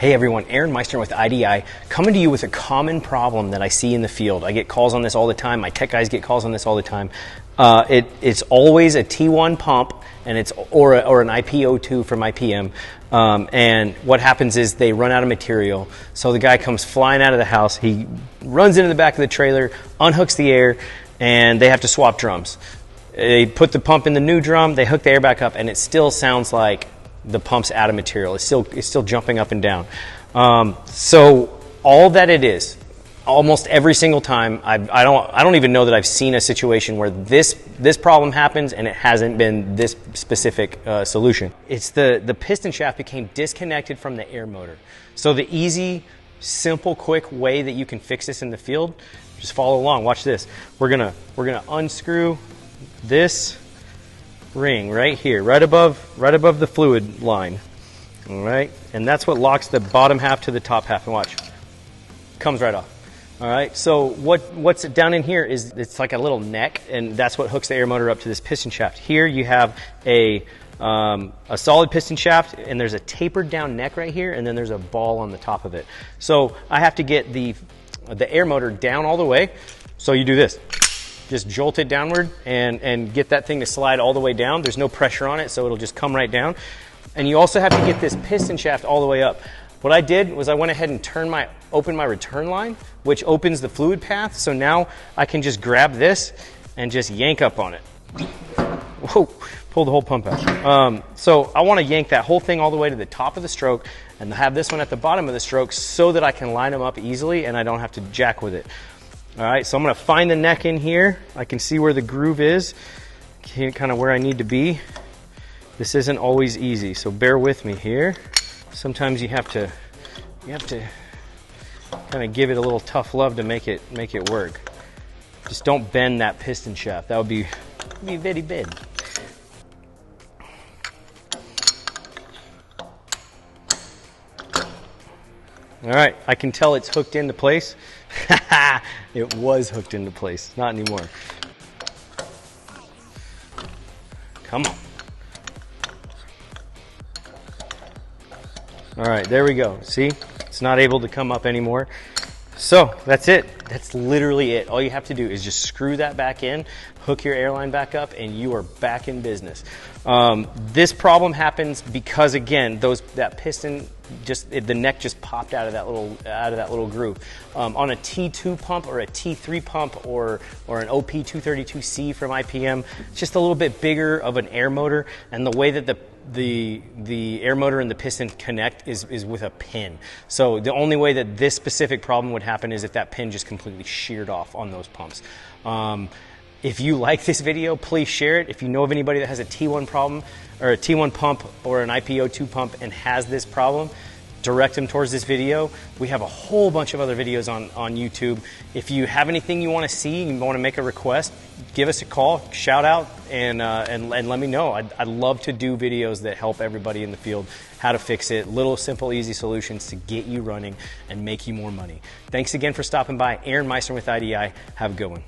Hey everyone, Aaron Meister with IDI, coming to you with a common problem that I see in the field. I get calls on this all the time. My tech guys get calls on this all the time. It's always a T1 pump, and or an IP02 from IPM. And what happens is they run out of material. So the guy comes flying out of the house. He runs into the back of the trailer, unhooks the air, and they have to swap drums. They put the pump in the new drum, they hook the air back up, and it still sounds like the pump's out of material. It's still jumping up and down. So all that it is, almost every single time, I don't even know that I've seen a situation where this problem happens and it hasn't been this specific solution. It's the piston shaft became disconnected from the air motor. So the easy, simple, quick way that you can fix this in the field, just follow along. Watch this. We're gonna unscrew this ring right here, right above the fluid line. All right, and that's what locks the bottom half to the top half. And watch, comes right off. All right, so what's down in here is it's like a little neck, and that's what hooks the air motor up to this piston shaft. Here you have a solid piston shaft, and there's a tapered down neck right here, and then there's a ball on the top of it. So I have to get the air motor down all the way. So you do this. Just jolt it downward and get that thing to slide all the way down. There's no pressure on it, so it'll just come right down. And you also have to get this piston shaft all the way up. What I did was I went ahead and opened my return line, which opens the fluid path. So now I can just grab this and just yank up on it. Whoa, pull the whole pump out. So I want to yank that whole thing all the way to the top of the stroke and have this one at the bottom of the stroke so that I can line them up easily and I don't have to jack with it. All right, so I'm going to find the neck in here. I can see where the groove is, kind of where I need to be. This isn't always easy, so bear with me here. Sometimes you have to kind of give it a little tough love to make it work. Just don't bend that piston shaft. That would be very bad. All right, I can tell it's hooked into place. It was hooked into place, not anymore. Come on. All right, there we go. See, it's not able to come up anymore. So that's it. That's literally it. All you have to do is just screw that back in, hook your airline back up, and you are back in business. This problem happens because, again, that piston the neck just popped out of that little groove. On a T2 pump or a T3 pump or an OP232C from IPM, it's just a little bit bigger of an air motor, and the way that the air motor and the piston connect is with a pin. So the only way that this specific problem would happen is if that pin just completely sheared off on those pumps. If you like this video, please share it. If you know of anybody that has a T1 problem or a T1 pump or an IP02 pump and has this problem, direct them towards this video. We have a whole bunch of other videos on YouTube. If you have anything you want to see, you want to make a request, give us a call, shout out, and let me know. I'd love to do videos that help everybody in the field how to fix it. Little, simple, easy solutions to get you running and make you more money. Thanks again for stopping by. Aaron Meister with IDI. Have a good one.